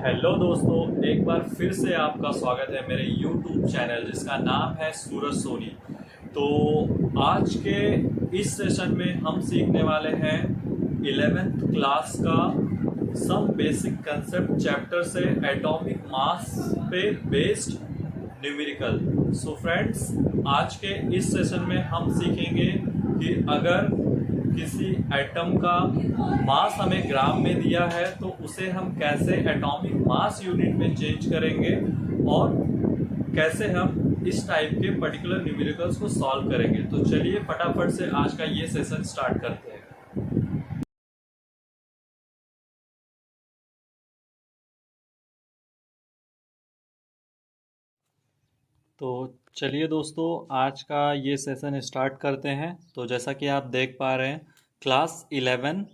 Hello दोस्तों, एक बार फिर से आपका स्वागत है मेरे YouTube चैनल जिसका नाम है सूरज सोनी। तो आज के इस सेशन में हम सीखने वाले हैं 11th क्लास का सम बेसिक कंसेप्ट चैप्टर से एटॉमिक मास पे बेस्ड न्यूमेरिकल। सो फ्रेंड्स, आज के इस सेशन में हम सीखेंगे कि अगर किसी एटम का मास हमें ग्राम में दिया है तो उसे हम कैसे एटॉमिक मास यूनिट में चेंज करेंगे और कैसे हम इस टाइप के पर्टिकुलर न्यूमेरिकल्स को सॉल्व करेंगे। तो चलिए फटाफट से आज का ये सेशन स्टार्ट करते हैं। तो चलिए दोस्तों, आज का ये सेशन स्टार्ट करते हैं। तो जैसा कि आप देख पा रहे हैं, क्लास 11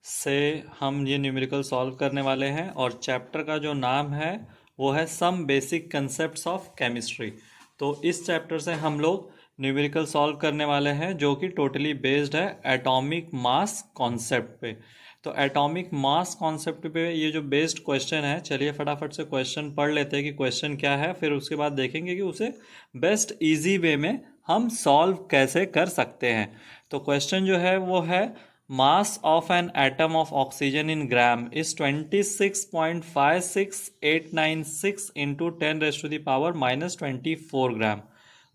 से हम ये न्यूमेरिकल सॉल्व करने वाले हैं और चैप्टर का जो नाम है वो है some basic concepts of chemistry. तो इस चैप्टर से हम लोग न्यूमेरिकल सॉल्व करने वाले हैं जो कि टोटली बेस्ड है एटॉमिक मास कॉन्सेप्ट पे। तो एटॉमिक मास कॉन्सेप्ट पे ये जो बेस्ड क्वेश्चन है, चलिए फटाफट से क्वेश्चन पढ़ लेते हैं कि क्वेश्चन क्या है, फिर उसके बाद देखेंगे कि उसे बेस्ट इजी वे में हम सॉल्व कैसे कर सकते हैं। तो क्वेश्चन जो है वो है mass of an atom of oxygen in gram is 26.56896 into 10⁻⁻⁻24 gram.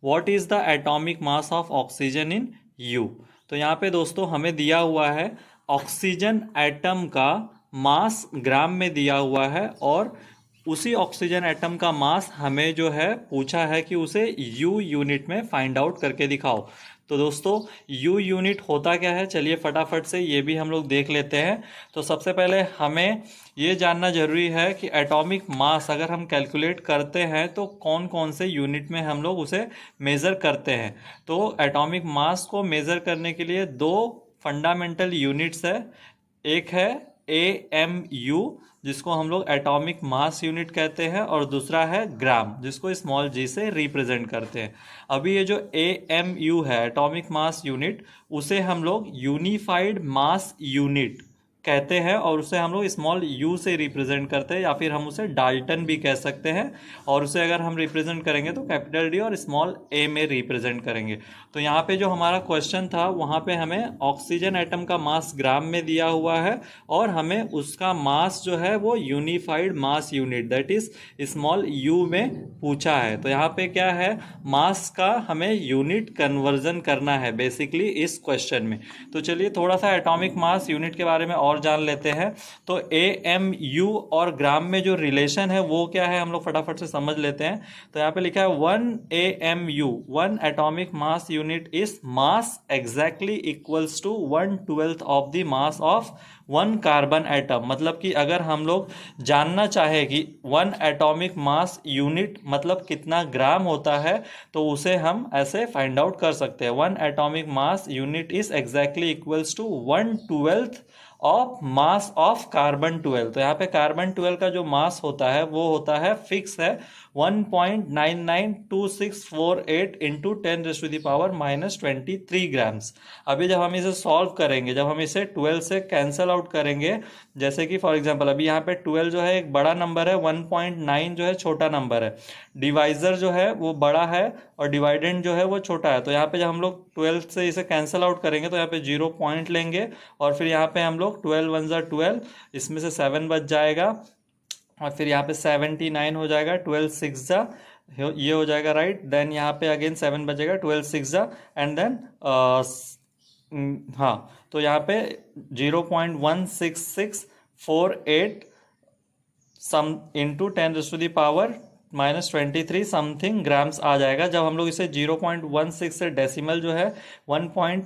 What is the atomic mass of oxygen in you. तो यहाँ पे दोस्तों हमें दिया हुआ है ऑक्सीजन एटम का मास ग्राम में दिया हुआ है और उसी ऑक्सीजन एटम का मास हमें जो है पूछा है कि उसे यू यूनिट में फाइंड आउट करके दिखाओ। तो दोस्तों यू यूनिट होता क्या है, चलिए फटाफट से ये भी हम लोग देख लेते हैं। तो सबसे पहले हमें ये जानना जरूरी है कि एटॉमिक मास अगर हम कैलकुलेट करते हैं तो कौन कौन से यूनिट में हम लोग उसे मेज़र करते हैं। तो एटॉमिक मास को मेज़र करने के लिए दो फंडामेंटल यूनिट्स है। एक है AMU जिसको हम लोग एटॉमिक मास यूनिट कहते हैं और दूसरा है ग्राम जिसको स्मॉल g से रिप्रेजेंट करते हैं। अभी ये जो AMU है एटॉमिक मास यूनिट, उसे हम लोग यूनिफाइड मास यूनिट कहते हैं और उसे हम लोग स्मॉल u से रिप्रेजेंट करते हैं, या फिर हम उसे डाल्टन भी कह सकते हैं। और उसे अगर हम रिप्रेजेंट करेंगे तो कैपिटल D और स्मॉल a में रिप्रेजेंट करेंगे। तो यहाँ पे जो हमारा क्वेश्चन था वहाँ पे हमें ऑक्सीजन एटम का मास ग्राम में दिया हुआ है और हमें उसका मास जो है वो unified mass unit that is small u में पूछा है। तो यहाँ पे क्या है, मास का हमें यूनिट कन्वर्जन करना है बेसिकली इस क्वेश्चन में। तो चलिए थोड़ा सा एटॉमिक मास यूनिट के बारे में और जान लेते हैं। तो AMU और ग्राम में जो रिलेशन है वो क्या है हम लोग फटाफट से समझ लेते हैं। तो यहाँ पे लिखा है 1 AMU 1 atomic mass unit is mass exactly equals to 1/12 of the mass of 1 carbon atom. मतलब कि अगर हम लोग जानना चाहे कि 1 एटॉमिक मास यूनिट मतलब कितना ग्राम होता है तो उसे हम ऐसे फाइंड आउट कर सकते हैं। 1 atomic mass unit is exactly equals to 1/12 of mass of carbon 12। तो यहाँ पे कार्बन 12 का जो मास होता है वो होता है फिक्स है 1.992648 इंटू 10⁻⁻23 ग्राम्स। अभी जब हम इसे सॉल्व करेंगे, जब हम इसे 12 से कैंसल आउट करेंगे, जैसे कि फॉर एग्जांपल अभी यहाँ पे 12 जो है एक बड़ा नंबर है, 1.9 जो है छोटा नंबर है, डिवाइजर जो है वो बड़ा है और डिवाइडेंड जो है वो छोटा है। तो यहाँ पे जब हम लोग 12 से इसे कैंसल आउट करेंगे तो यहाँ पे 0 पॉइंट लेंगे और फिर यहाँ पे हम लोग 12 1 जा 12, इसमें से 7 बच जाएगा और फिर यहाँ पे 79 हो जाएगा, 12 6 जा ये हो जाएगा राइट। देन यहाँ पे अगेन 7 बचेगा, 12 6 जा एंड देन हाँ, तो यहाँ पे 0.16648 सम इंटू 10⁻⁻23 समथिंग ग्राम्स आ जाएगा। जब हम लोग इसे 0.16 से डेसिमल जो है 1 पॉइंट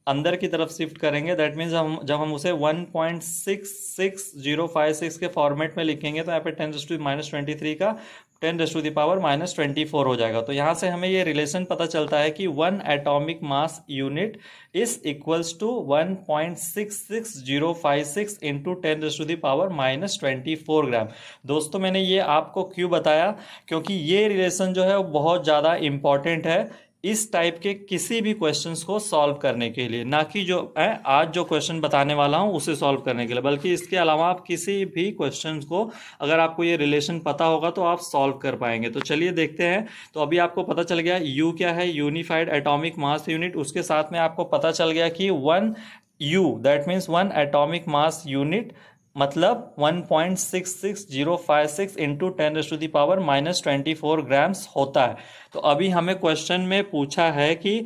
अंदर की तरफ शिफ्ट करेंगे, दैट मीन्स जब हम उसे 1.66056 के फॉर्मेट में लिखेंगे तो यहाँ पे 10⁻⁻23 का 10⁻⁻24 हो जाएगा। तो यहाँ से हमें ये रिलेशन पता चलता है कि 1 atomic mass unit is equals to 1.66056 into 10⁻⁻24 gram. दोस्तों मैंने ये आपको क्यों बताया, क्योंकि ये रिलेशन जो है वो बहुत ज़्यादा इंपॉर्टेंट है इस टाइप के किसी भी क्वेश्चंस को सॉल्व करने के लिए, ना कि जो है आज जो क्वेश्चन बताने वाला हूं उसे सॉल्व करने के लिए, बल्कि इसके अलावा आप किसी भी क्वेश्चंस को अगर आपको ये रिलेशन पता होगा तो आप सॉल्व कर पाएंगे। तो चलिए देखते हैं। तो अभी आपको पता चल गया यू क्या है, यूनिफाइड एटॉमिक मास यूनिट। उसके साथ में आपको पता चल गया कि 1 U that means 1 atomic mass unit मतलब 1.66056 इंटू 10⁻⁻24 ग्राम्स होता है। तो अभी हमें क्वेश्चन में पूछा है कि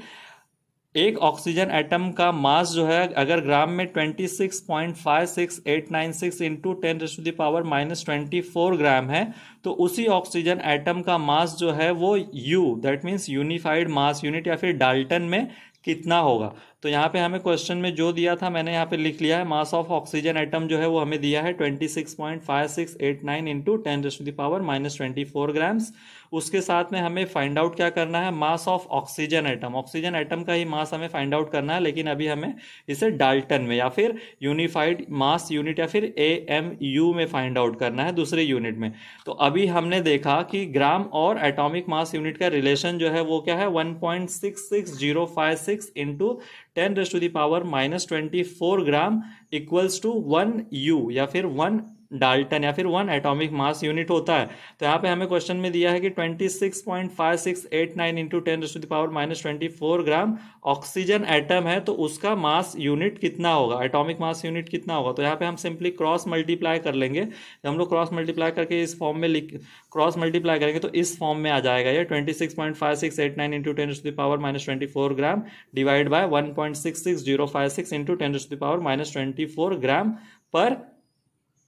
एक ऑक्सीजन एटम का मास जो है अगर ग्राम में 26.56896 इंटू 10⁻⁻24 ग्राम है, तो उसी ऑक्सीजन एटम का मास जो है वो U that means unified mass unit या फिर डाल्टन में कितना होगा। तो यहाँ पे हमें क्वेश्चन में जो दिया था मैंने यहाँ पे लिख लिया है। मास ऑफ ऑक्सीजन एटम जो है वो हमें दिया है 26.5689 इंटू 10⁻⁻24 ग्राम्स। उसके साथ में हमें फाइंड आउट क्या करना है, mass of oxygen atom. Oxygen atom का ही मास हमें फाइंड आउट करना है, लेकिन अभी हमें इसे डाल्टन में या फिर यूनिफाइड मास यूनिट या फिर AMU में फाइंड आउट करना है, दूसरे यूनिट में। तो अभी हमने देखा कि ग्राम और एटॉमिक मास यूनिट का रिलेशन जो है वो क्या है, 1.66056 into 10⁻⁻24 gram equals to 1 U या फिर 1 डाल्टन या फिर 1 एटॉमिक मास यूनिट होता है। तो यहाँ पे हमें क्वेश्चन में दिया है कि 26.5689 इंटू 10⁻⁻24 ग्राम ऑक्सीजन एटम है, तो उसका मास यूनिट कितना होगा, एटॉमिक मास यूनिट कितना होगा। तो यहाँ पे हम सिंपली क्रॉस मल्टीप्लाई कर लेंगे। जब हम लोग क्रॉस मल्टीप्लाई करके इस फॉर्म में क्रॉस मल्टीप्लाई करेंगे तो इस फॉर्म में आ जाएगा ये 26.5689 into 10⁻⁻24 gram divide by 1.66056 into 10⁻⁻24 ग्राम पर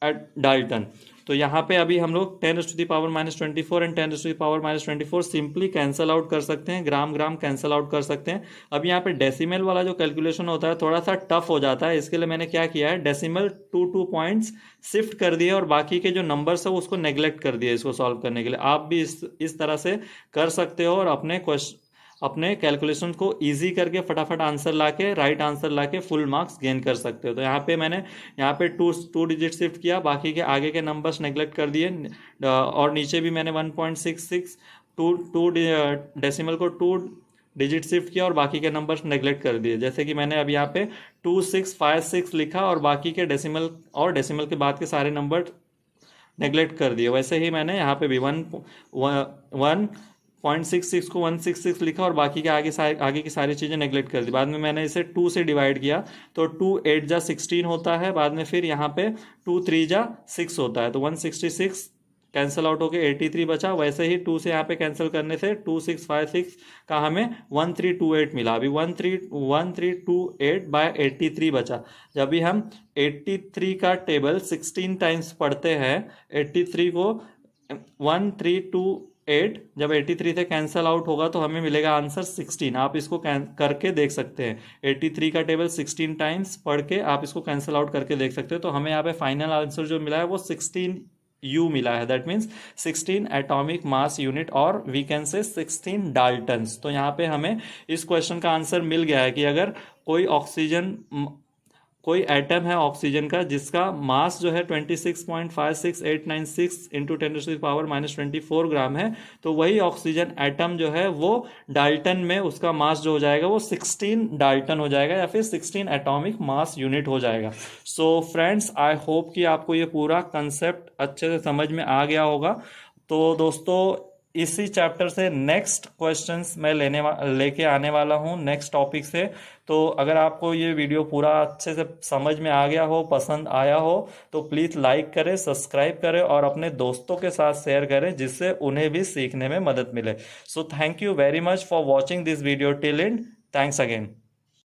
डाल्टन। तो यहाँ पे अभी हम लोग 10⁻⁻24 एंड 10⁻⁻24 सिंपली कैंसल आउट कर सकते हैं, ग्राम ग्राम कैंसल आउट कर सकते हैं। अब यहाँ पे डेसिमल वाला जो कैलकुलेशन होता है थोड़ा सा टफ हो जाता है, इसके लिए मैंने क्या किया है, डेसिमल 2 पॉइंट्स शिफ्ट कर दिए और बाकी के जो नंबर्स है उसको नेग्लेक्ट कर दिए इसको सॉल्व करने के लिए। आप भी इस तरह से कर सकते हो और अपने कैलकुलेशन को इजी करके फटाफट आंसर लाके राइट आंसर लाके फुल मार्क्स गेन कर सकते हो। तो यहाँ पे मैंने यहाँ पे टू डिजिट शिफ्ट किया, बाकी के आगे के नंबर्स नेग्लेक्ट कर दिए और नीचे भी मैंने 1.66 टू डेसिमल को 2 डिजिट शिफ्ट किया और बाकी के नंबर्स नेग्लेक्ट कर दिए। जैसे कि मैंने अब यहाँ पे 2656 लिखा और बाकी के डेसिमल और डेसिमल के बाद के सारे नंबर नेग्लेक्ट कर दिए, वैसे ही मैंने यहाँ पे भी 1.66 को 166 लिखा और बाकी के आगे की सारी चीज़ें नेग्लेक्ट कर दी। बाद में मैंने इसे 2 से डिवाइड किया तो 2 8 जा 16 होता है, बाद में फिर यहाँ पे 2 3 जा 6 होता है, तो 166 कैंसिल आउट होके 83 बचा। वैसे ही 2 से यहाँ पे कैंसिल करने से 2656 का हमें 1328 मिला। अभी 1328 बाय 83 बचा। जब भी हम 83 का टेबल 16 टाइम्स पढ़ते हैं, 83 को 1328 जब 83 से कैंसिल आउट होगा तो हमें मिलेगा आंसर 16। आप इसको करके देख सकते हैं, 83 का टेबल 16 टाइम्स पढ़ के आप इसको कैंसिल आउट करके देख सकते हो। तो हमें यहाँ पे फाइनल आंसर जो मिला है वो 16 U मिला है, that means 16 atomic mass unit और वी कैन से 16 डाल्टन्स। तो यहाँ पे हमें इस क्वेश्चन का आंसर मिल गया है कि अगर कोई एटम है ऑक्सीजन का जिसका मास जो है 26.56896 इंटू 10⁻⁻24 ग्राम है, तो वही ऑक्सीजन एटम जो है वो डाल्टन में उसका मास जो हो जाएगा वो 16 डाल्टन हो जाएगा या फिर 16 एटॉमिक मास यूनिट हो जाएगा। सो फ्रेंड्स, आई होप कि आपको ये पूरा कंसेप्ट अच्छे से समझ में आ गया होगा। तो दोस्तों, इसी चैप्टर से नेक्स्ट क्वेश्चंस मैं लेके आने वाला हूँ नेक्स्ट टॉपिक से। तो अगर आपको ये वीडियो पूरा अच्छे से समझ में आ गया हो, पसंद आया हो, तो प्लीज़ लाइक करें, सब्सक्राइब करें और अपने दोस्तों के साथ शेयर करें जिससे उन्हें भी सीखने में मदद मिले। So thank you very much for watching this video till and. Thanks again.